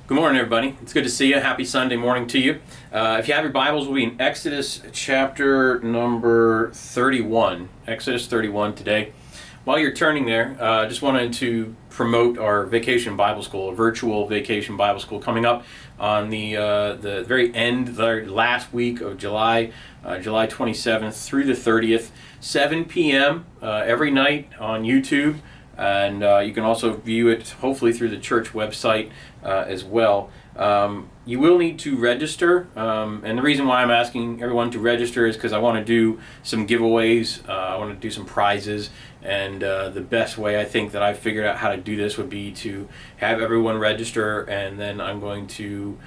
Good morning, everybody. It's good to see you. Happy Sunday morning to you. If you have your Bibles, we'll be in Exodus chapter number 31. Exodus 31 today. While you're turning there, I just wanted to promote our Vacation Bible School, a virtual Vacation Bible School coming up on the very end, the last week of July, July 27th through the 30th, 7 p.m. Every night on YouTube. And you can also view it hopefully through the church website as well. You will need to register, and the reason why I'm asking everyone to register is because I want to do some giveaways, I want to do some prizes, and the best way I think that I've figured out how to do this would be to have everyone register, and then I'm going to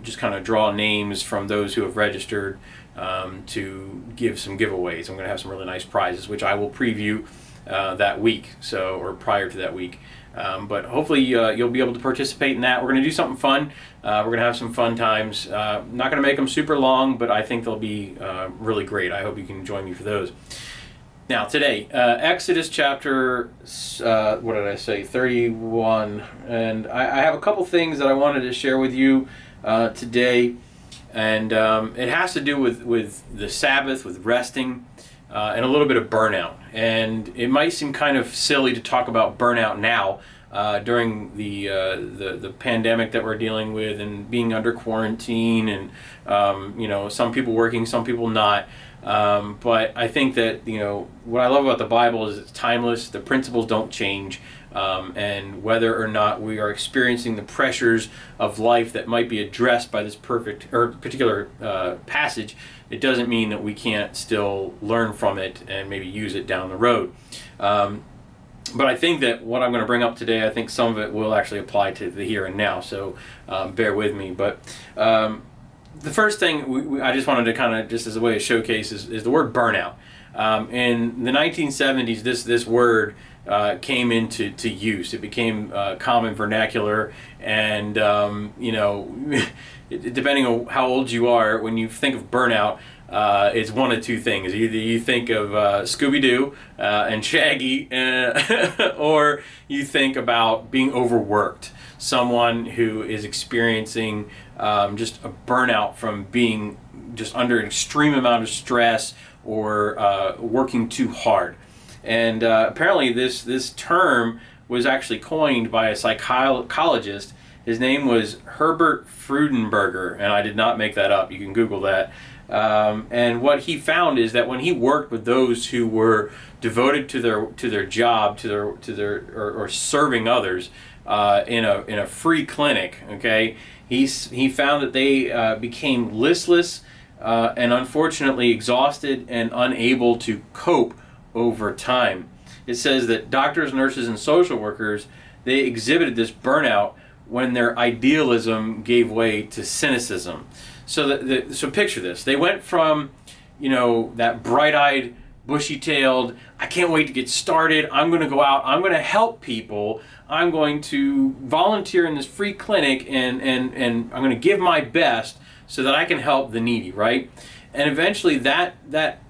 just kind of draw names from those who have registered to give some giveaways. I'm going to have some really nice prizes, which I will preview that week, or prior to that week. But hopefully you'll be able to participate in that. We're going to do something fun. We're going to have some fun times. Not going to make them super long, but I think they'll be really great. I hope you can join me for those. Now today, Exodus chapter, 31. And I have a couple things that I wanted to share with you today. And it has to do with the Sabbath, with resting, and a little bit of burnout. And it might seem kind of silly to talk about burnout now during the pandemic that we're dealing with and being under quarantine and some people working, some people not. But I think that what I love about the Bible is it's timeless. The principles don't change. And whether or not we are experiencing the pressures of life that might be addressed by this particular passage, it doesn't mean that we can't still learn from it and maybe use it down the road. But I think that what I'm going to bring up today, I think some of it will actually apply to the here and now, so bear with me. But the first thing I just wanted to kind of, just as a way of showcase, is the word burnout. In the 1970s, this word came into use. It became common vernacular, and depending on how old you are, when you think of burnout, it's one of two things. Either you think of Scooby-Doo and Shaggy, or you think about being overworked. Someone who is experiencing just a burnout from being just under an extreme amount of stress or working too hard. And apparently this term was actually coined by a psychologist. His name was Herbert Freudenberger, and I did not make that up. You can Google that. And what he found is that when he worked with those who were devoted to their job, or serving others in a free clinic, okay, he found that they became listless and unfortunately exhausted and unable to cope over time. It says that doctors, nurses, and social workers, they exhibited this burnout when their idealism gave way to cynicism. So picture this. They went from, that bright-eyed, bushy-tailed, I can't wait to get started, I'm going to go out, I'm going to help people, I'm going to volunteer in this free clinic, and I'm going to give my best so that I can help the needy, right? And eventually that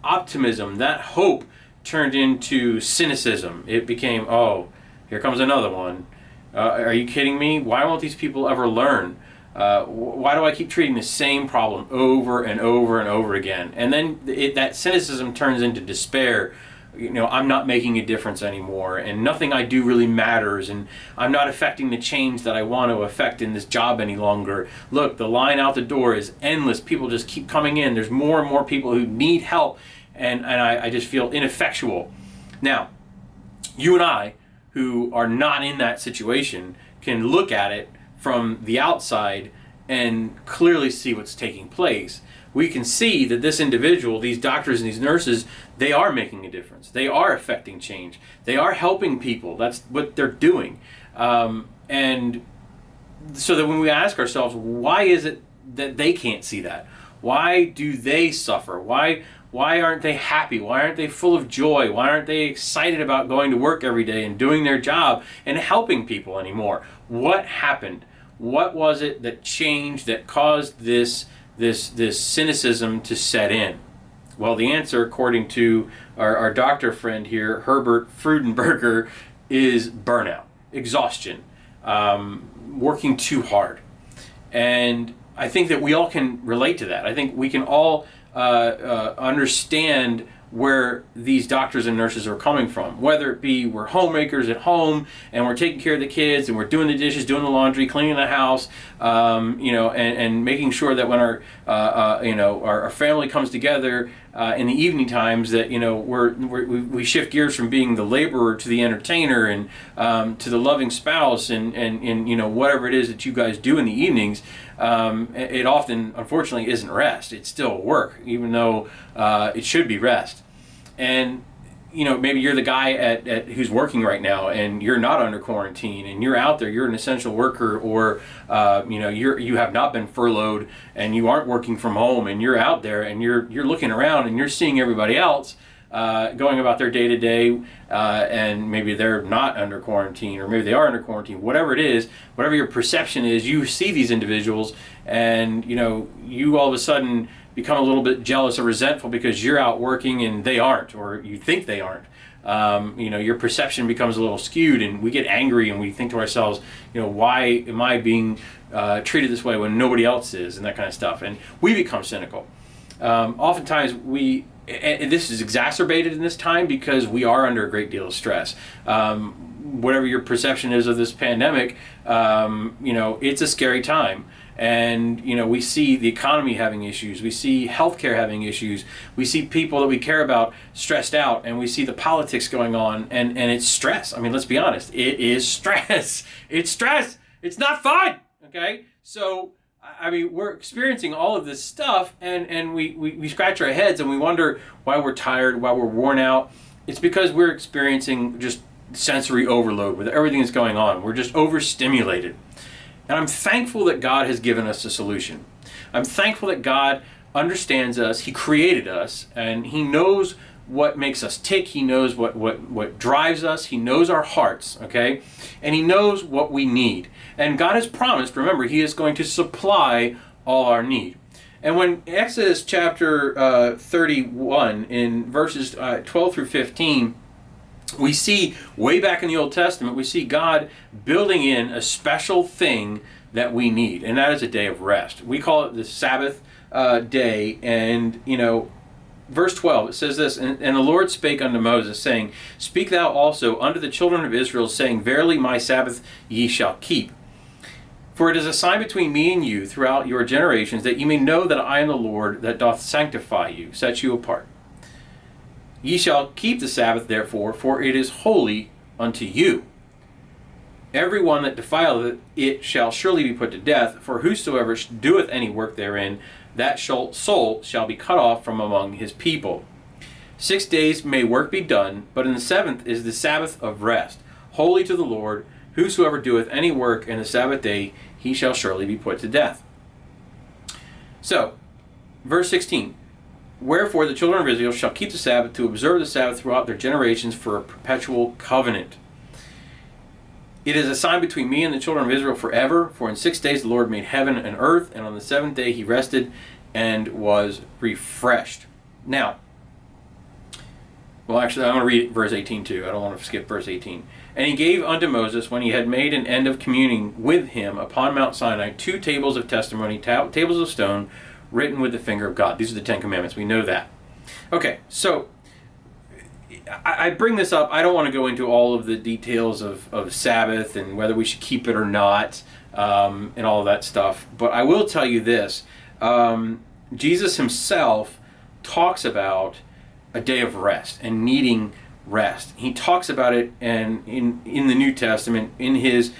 optimism, that hope, turned into cynicism. It became, oh, here comes another one. Are you kidding me? Why won't these people ever learn? Why do I keep treating the same problem over and over and over again? And then that cynicism turns into despair. I'm not making a difference anymore, and nothing I do really matters, and I'm not affecting the change that I want to affect in this job any longer. Look, the line out the door is endless. People just keep coming in. There's more and more people who need help, and I just feel ineffectual. Now, you and I, who are not in that situation, can look at it from the outside and clearly see what's taking place. We can see that this individual, these doctors and these nurses, they are making a difference. They are affecting change. They are helping people. That's what they're doing. And so that when we ask ourselves, why is it that they can't see that? Why do they suffer? Why aren't they happy? Why aren't they full of joy? Why aren't they excited about going to work every day and doing their job and helping people anymore? What happened? What was it that changed, that caused this cynicism to set in? Well, the answer, according to our doctor friend here, Herbert Freudenberger, is burnout, exhaustion, working too hard. And I think that we all can relate to that. I think we can all understand where these doctors and nurses are coming from, whether it be we're homemakers at home and we're taking care of the kids and we're doing the dishes, doing the laundry, cleaning the house, and making sure that when our family comes together in the evening times, that we shift gears from being the laborer to the entertainer, and to the loving spouse, and whatever it is that you guys do in the evenings. It often, unfortunately, isn't rest. It's still work, even though it should be rest. And maybe you're the guy at who's working right now, and you're not under quarantine, and you're out there. You're an essential worker, or you have not been furloughed, and you aren't working from home, and you're out there, and you're looking around, and you're seeing everybody else going about their day to day, and maybe they're not under quarantine, or maybe they are under quarantine. Whatever it is, whatever your perception is, you see these individuals, and you all of a sudden become a little bit jealous or resentful because you're out working and they aren't, or you think they aren't. Your perception becomes a little skewed, and we get angry, and we think to ourselves, why am I being treated this way when nobody else is, and that kind of stuff. And we become cynical. Oftentimes and this is exacerbated in this time because we are under a great deal of stress. Whatever your perception is of this pandemic, it's a scary time. And, we see the economy having issues. We see healthcare having issues. We see people that we care about stressed out, and we see the politics going on, and it's stress. I mean, let's be honest. It is stress. It's stress. It's not fun. Okay? So, we're experiencing all of this stuff, and we scratch our heads, and we wonder why we're tired, why we're worn out. It's because we're experiencing just sensory overload with everything that's going on. We're just overstimulated. And I'm thankful that God has given us a solution. I'm thankful that God understands us. He created us, and He knows what makes us tick. He knows what drives us. He knows our hearts, okay? And He knows what we need. And God has promised, remember, He is going to supply all our need. And when Exodus chapter 31, in verses 12 through 15, we see, way back in the Old Testament, we see God building in a special thing that we need, and that is a day of rest. We call it the Sabbath day, and, verse 12, it says this, and the Lord spake unto Moses, saying, Speak thou also unto the children of Israel, saying, Verily my Sabbath ye shall keep. For it is a sign between me and you throughout your generations, that ye may know that I am the Lord that doth sanctify you, set you apart. Ye shall keep the Sabbath, therefore, for it is holy unto you. Every one that defileth it shall surely be put to death, for whosoever doeth any work therein, that soul shall be cut off from among his people. 6 days may work be done, but in the seventh is the Sabbath of rest, holy to the Lord. Whosoever doeth any work in the Sabbath day, he shall surely be put to death. So, verse 16. Wherefore the children of Israel shall keep the Sabbath, to observe the Sabbath throughout their generations for a perpetual covenant. It is a sign between me and the children of Israel forever, for in 6 days the Lord made heaven and earth, and on the seventh day He rested and was refreshed. Now, well, actually, I'm going to read verse 18 too. I don't want to skip verse 18. And He gave unto Moses, when He had made an end of communing with him upon Mount Sinai, 2 tables of testimony, tables of stone, written with the finger of God. These are the 10 Commandments. We know that. Okay, so I bring this up. I don't want to go into all of the details of Sabbath and whether we should keep it or not, and all of that stuff. But I will tell you this. Jesus Himself talks about a day of rest and needing rest. He talks about it in the New Testament, in His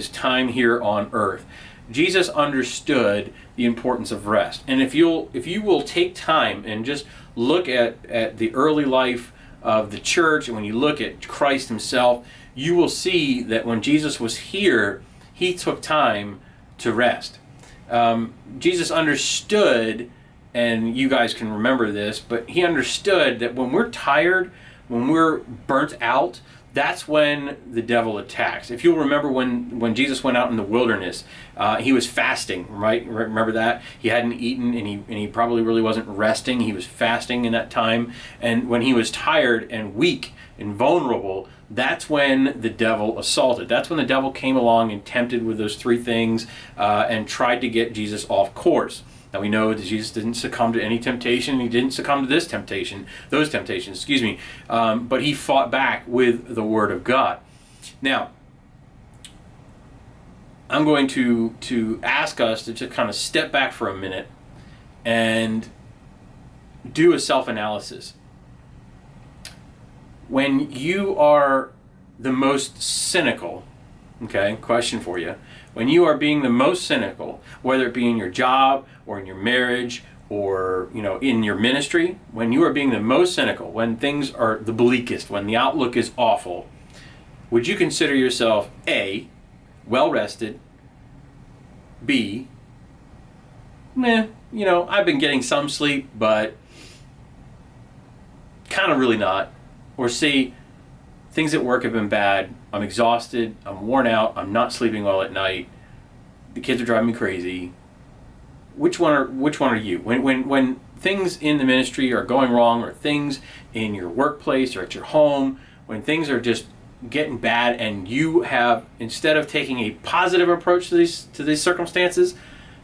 time here on earth. Jesus understood the importance of rest. And if you will take time and just look at the early life of the church, and when you look at Christ Himself, you will see that when Jesus was here, He took time to rest. Jesus understood, and you guys can remember this, but He understood that when we're tired, when we're burnt out, that's when the devil attacks. If you'll remember when Jesus went out in the wilderness, he was fasting, right? Remember that? He hadn't eaten, and he probably really wasn't resting. He was fasting in that time. And when he was tired and weak and vulnerable, that's when the devil assaulted. That's when the devil came along and tempted with those three things and tried to get Jesus off course. Now we know that Jesus didn't succumb to any temptation. He didn't succumb to those temptations, but he fought back with the Word of God. Now, I'm going to ask us to just kind of step back for a minute and do a self-analysis. When you are the most cynical, okay, question for you. When you are being the most cynical, whether it be in your job or in your marriage or in your ministry, when you are being the most cynical, when things are the bleakest, when the outlook is awful, would you consider yourself A, well rested, B, I've been getting some sleep, but kind of really not, or C, things at work have been bad, I'm exhausted, I'm worn out, I'm not sleeping well at night, the kids are driving me crazy. Which one are you? When things in the ministry are going wrong, or things in your workplace or at your home, when things are just getting bad, and you have, instead of taking a positive approach to these circumstances,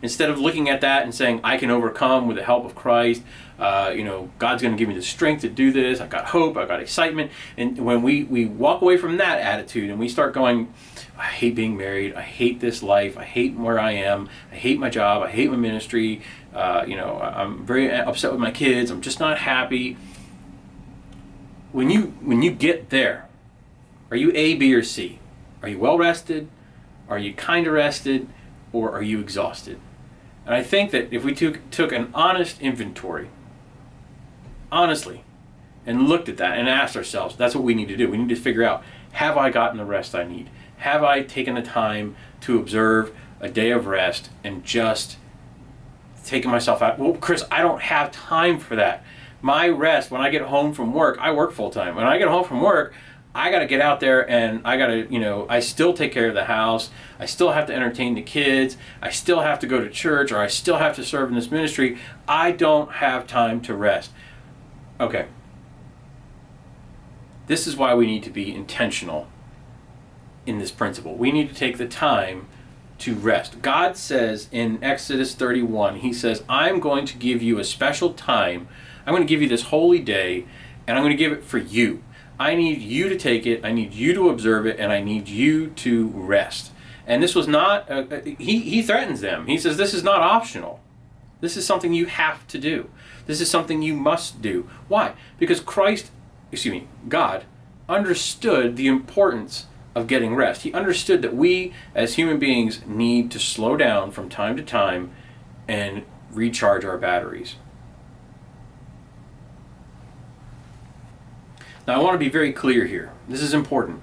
instead of looking at that and saying, I can overcome with the help of Christ, God's going to give me the strength to do this, I've got hope, I've got excitement, and when we walk away from that attitude and we start going, I hate being married, I hate this life, I hate where I am, I hate my job, I hate my ministry, I'm very upset with my kids, I'm just not happy. When you get there, are you A, B, or C? Are you well rested? Are you kind of rested? Or are you exhausted? And I think that if we took an honest inventory, honestly, and looked at that and asked ourselves, that's what we need to do. We need to figure out, have I gotten the rest I need? Have I taken the time to observe a day of rest and just taken myself out? Well, Chris, I don't have time for that. My rest, when I get home from work, I work full time. When I get home from work, I got to get out there and I got to, I still take care of the house. I still have to entertain the kids. I still have to go to church, or I still have to serve in this ministry. I don't have time to rest. Okay. This is why we need to be intentional in this principle. We need to take the time to rest. God says in Exodus 31, he says, I'm going to give you a special time. I'm going to give you this holy day, and I'm going to give it for you. I need you to take it, I need you to observe it, and I need you to rest. And this was not, he threatens them. He says, this is not optional. This is something you have to do. This is something you must do. Why? Because God understood the importance of getting rest. He understood that we as human beings need to slow down from time to time and recharge our batteries. Now, I want to be very clear here. This is important.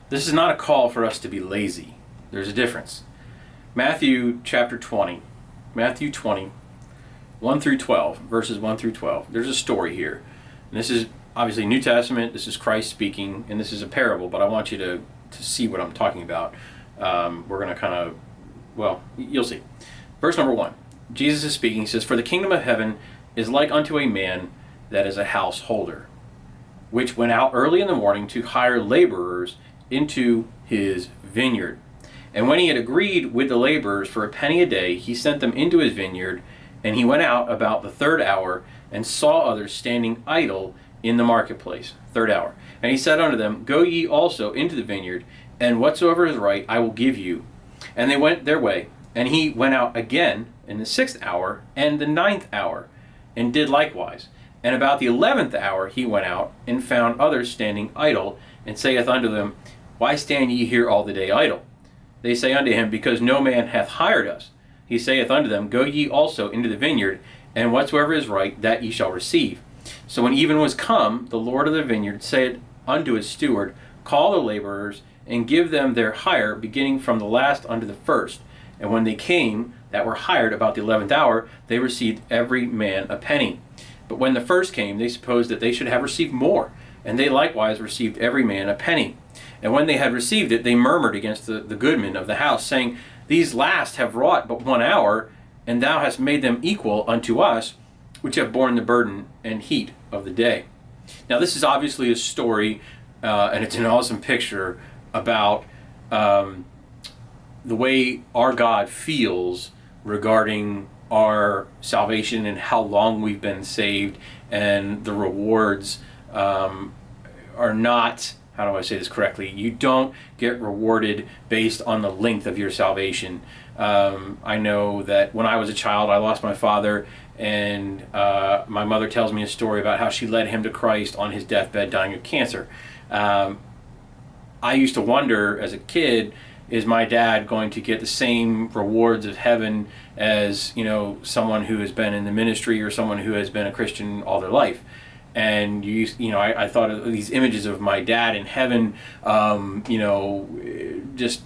This is not a call for us to be lazy. There's a difference. Matthew 20, 1 through 12, verses 1 through 12. There's a story here. And this is obviously New Testament. This is Christ speaking, and this is a parable, but I want you to see what I'm talking about. We're going to you'll see. Verse number 1. Jesus is speaking. He says, For the kingdom of heaven is like unto a man that is a householder, which went out early in the morning to hire laborers into his vineyard. And when he had agreed with the laborers for a penny a day, he sent them into his vineyard, and he went out about the third hour, and saw others standing idle in the marketplace. Third hour. And he said unto them, Go ye also into the vineyard, and whatsoever is right I will give you. And they went their way. And he went out again in the 6th hour, and the 9th hour, and did likewise. And about the 11th hour he went out, and found others standing idle, and saith unto them, Why stand ye here all the day idle? They say unto him, Because no man hath hired us. He saith unto them, Go ye also into the vineyard, and whatsoever is right, that ye shall receive. So when even was come, the Lord of the vineyard said unto his steward, Call the laborers, and give them their hire, beginning from the last unto the first. And when they came, that were hired about the 11th hour, they received every man a penny. But when the first came, they supposed that they should have received more, and they likewise received every man a penny. And when they had received it, they murmured against the goodman of the house, saying, These last have wrought but 1 hour, and thou hast made them equal unto us, which have borne the burden and heat of the day. Now, this is obviously a story, and it's an awesome picture about the way our God feels regarding our salvation and how long we've been saved, and the rewards are not, how do I say this correctly? You don't get rewarded based on the length of your salvation. I know that when I was a child, I lost my father, and my mother tells me a story about how she led him to Christ on his deathbed, dying of cancer. I used to wonder as a kid, is my dad going to get the same rewards of heaven as, someone who has been in the ministry or someone who has been a Christian all their life? And I thought of these images of my dad in heaven, just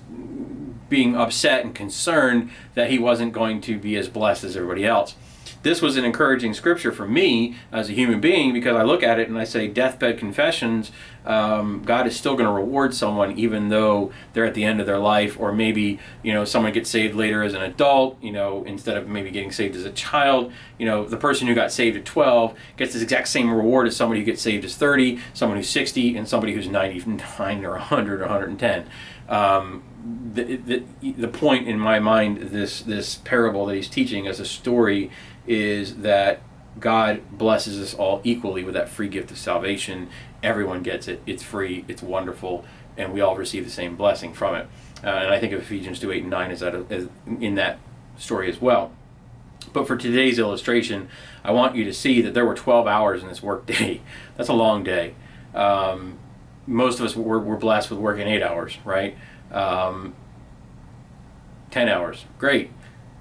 being upset and concerned that he wasn't going to be as blessed as everybody else. This was an encouraging scripture for me as a human being, because I look at it and I say, deathbed confessions, God is still going to reward someone even though they're at the end of their life, or maybe someone gets saved later as an adult, instead of maybe getting saved as a child. The person who got saved at 12 gets this exact same reward as somebody who gets saved as 30, someone who's 60, and somebody who's 99 or 100 or 110. The point in my mind, this parable that he's teaching as a story, is that God blesses us all equally with that free gift of salvation. Everyone gets it. It's free. It's wonderful, and we all receive the same blessing from it. And I think of Ephesians 2:8 and 9 as in that story as well. But for today's illustration, I want you to see that there were 12 hours in this work day. That's a long day. Most of us were blessed with working 8 hours, right? 10 hours. Great.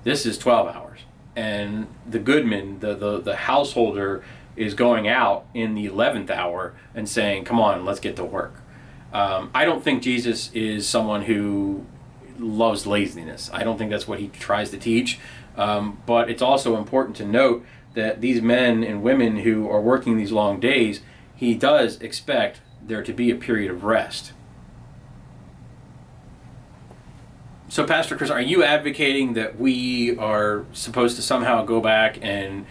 This is 12 hours. And the goodman, the householder, is going out in the 11th hour and saying, come on, let's get to work. I don't think Jesus is someone who loves laziness. I don't think that's what he tries to teach. But it's also important to note that these men and women who are working these long days, he does expect there to be a period of rest. So, Pastor Chris, are you advocating that we are supposed to somehow go back and,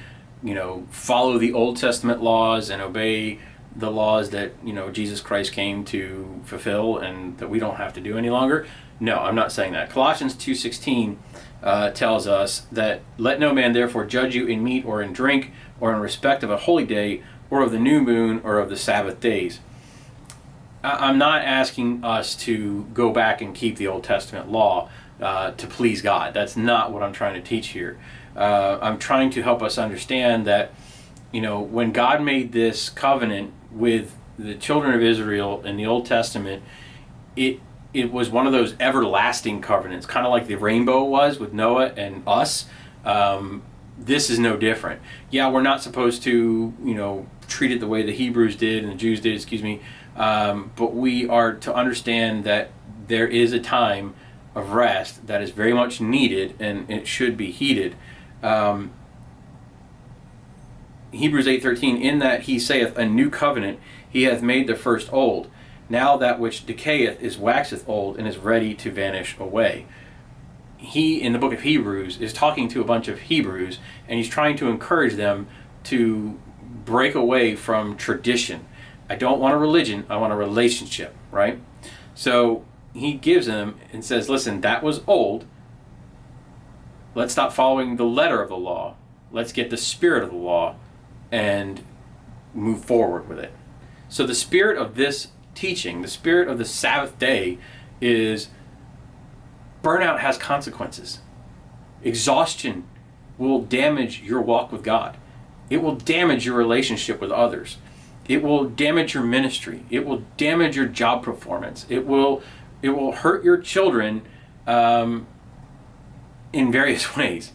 follow the Old Testament laws and obey the laws that, Jesus Christ came to fulfill, and that we don't have to do any longer? No, I'm not saying that. Colossians 2:16 tells us that, let no man therefore judge you in meat or in drink, or in respect of a holy day, or of the new moon, or of the Sabbath days. I'm not asking us to go back and keep the Old Testament law to please God. That's not what I'm trying to teach here. I'm trying to help us understand that, when God made this covenant with the children of Israel in the Old Testament, it was one of those everlasting covenants, kind of like the rainbow was with Noah and us. This is no different. Yeah, we're not supposed to, treat it the way the Hebrews did and the Jews did, but we are to understand that there is a time of rest that is very much needed, and it should be heeded. Hebrews 8:13, in that he saith, a new covenant he hath made the first old. Now that which decayeth is waxeth old, and is ready to vanish away. He, in the book of Hebrews, is talking to a bunch of Hebrews, and he's trying to encourage them to break away from tradition. I don't want a religion, I want a relationship, right? So he gives them and says, listen, that was old. Let's stop following the letter of the law. Let's get the spirit of the law and move forward with it. So the spirit of this teaching, the spirit of the Sabbath day, is burnout has consequences. Exhaustion will damage your walk with God. It will damage your relationship with others. It will damage your ministry. It will damage your job performance. It will hurt your children in various ways.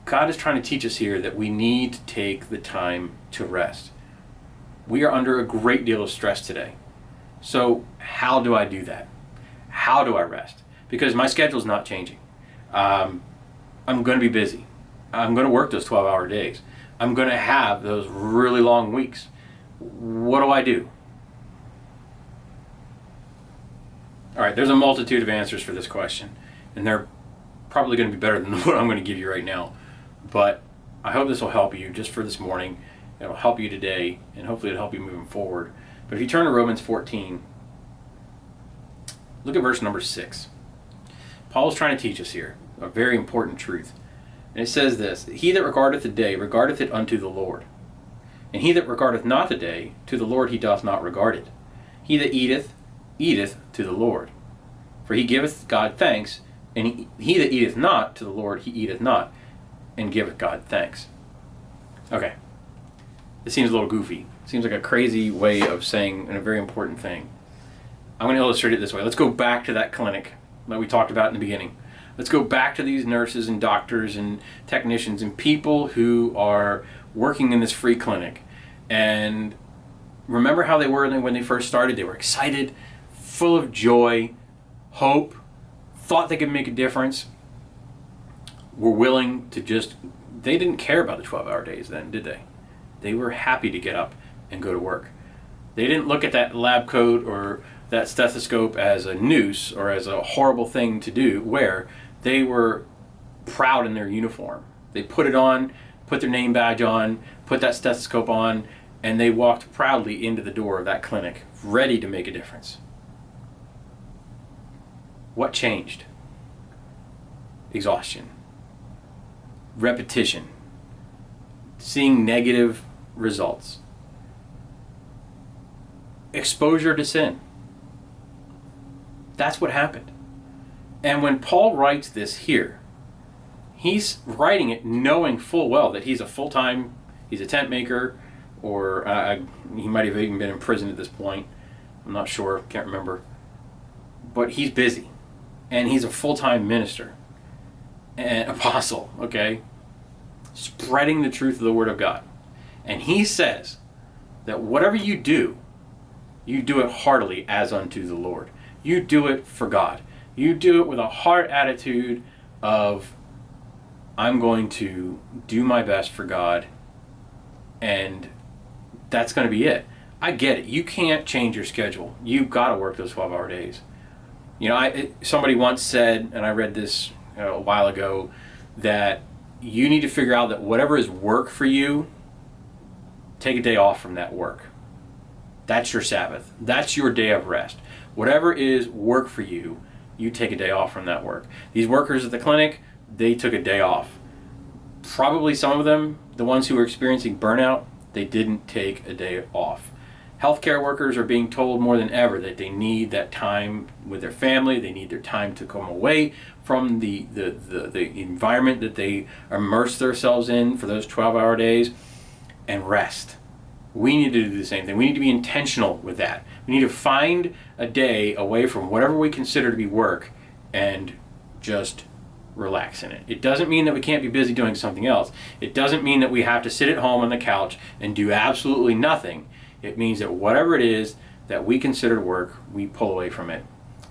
God is trying to teach us here that we need to take the time to rest. We are under a great deal of stress today. So how do I do that? How do I rest? Because my schedule is not changing. I'm going to be busy. I'm going to work those 12-hour days. I'm going to have those really long weeks. What do I do? All right, there's a multitude of answers for this question, and they're probably going to be better than what I'm going to give you right now. But I hope this will help you just for this morning. It'll help you today, and hopefully it'll help you moving forward. But if you turn to Romans 14, look at verse number 6. Paul is trying to teach us here a very important truth. And it says this: He that regardeth the day regardeth it unto the Lord. And he that regardeth not the day, to the Lord he doth not regard it. He that eateth, eateth to the Lord. For he giveth God thanks, and he that eateth not to the Lord, he eateth not, and giveth God thanks. Okay. This seems a little goofy. It seems like a crazy way of saying a very important thing. I'm going to illustrate it this way. Let's go back to that clinic that we talked about in the beginning. Let's go back to these nurses and doctors and technicians and people who are working in this free clinic. And remember how they were when they first started? They were excited, full of joy, hope, thought they could make a difference, were willing to they didn't care about the 12-hour days then, did they? They were happy to get up and go to work. They didn't look at that lab coat or that stethoscope as a noose or as a horrible thing to do, where they were proud in their uniform. They put it on, put their name badge on, put that stethoscope on, and they walked proudly into the door of that clinic, ready to make a difference. What changed? Exhaustion. Repetition. Seeing negative results. Exposure to sin. That's what happened. And when Paul writes this here, he's writing it knowing full well that he's a tent maker, or he might have even been in prison at this point. I'm not sure, can't remember. But he's busy. And he's a full-time minister and apostle, okay? Spreading the truth of the Word of God. And he says that whatever you do it heartily as unto the Lord. You do it for God. You do it with a heart attitude of, I'm going to do my best for God, and that's going to be it. I get it. You can't change your schedule. You've got to work those 12-hour days. You know, somebody once said, and I read this a while ago, that you need to figure out that whatever is work for you, take a day off from that work. That's your Sabbath. That's your day of rest. Whatever is work for you, you take a day off from that work. These workers at the clinic, they took a day off. Probably some of them, the ones who were experiencing burnout, they didn't take a day off. Healthcare workers are being told more than ever that they need that time with their family. They need their time to come away from the environment that they immerse themselves in for those 12-hour days and rest. We need to do the same thing. We need to be intentional with that. We need to find a day away from whatever we consider to be work and just relax in it. It doesn't mean that we can't be busy doing something else. It doesn't mean that we have to sit at home on the couch and do absolutely nothing. It means that whatever it is that we consider work, we pull away from it.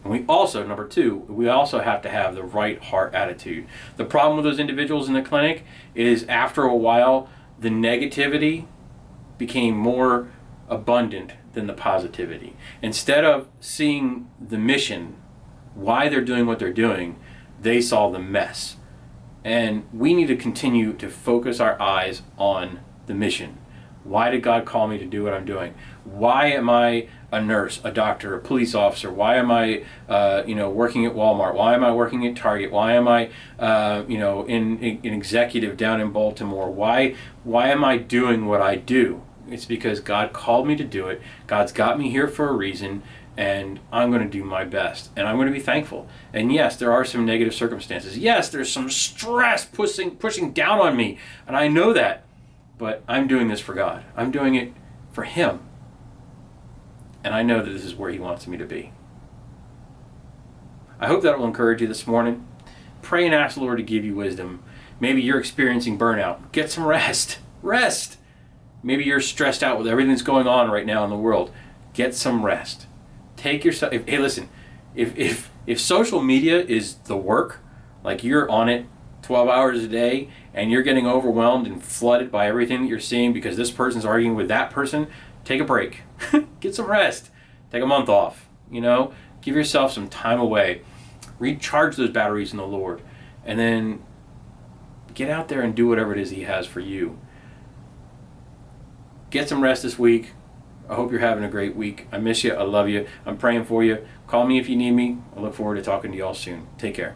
And we also, number two, we also have to have the right heart attitude. The problem with those individuals in the clinic is after a while, the negativity became more abundant than the positivity. Instead of seeing the mission, why they're doing what they're doing, they saw the mess. And we need to continue to focus our eyes on the mission. Why did God call me to do what I'm doing? Why am I a nurse, a doctor, a police officer? Why am I, working at Walmart? Why am I working at Target? Why am I, an executive down in Baltimore? Why am I doing what I do? It's because God called me to do it. God's got me here for a reason, and I'm going to do my best, and I'm going to be thankful. And yes, there are some negative circumstances. Yes, there's some stress pushing down on me, and I know that. But I'm doing this for God. I'm doing it for Him. And I know that this is where He wants me to be. I hope that will encourage you this morning. Pray and ask the Lord to give you wisdom. Maybe you're experiencing burnout. Get some rest. Rest. Maybe you're stressed out with everything that's going on right now in the world. Get some rest. Take yourself. Hey, listen. If social media is the work, like you're on it 12 hours a day, and you're getting overwhelmed and flooded by everything that you're seeing because this person's arguing with that person, take a break. Get some rest. Take a month off. Give yourself some time away. Recharge those batteries in the Lord. And then get out there and do whatever it is He has for you. Get some rest this week. I hope you're having a great week. I miss you. I love you. I'm praying for you. Call me if you need me. I look forward to talking to you all soon. Take care.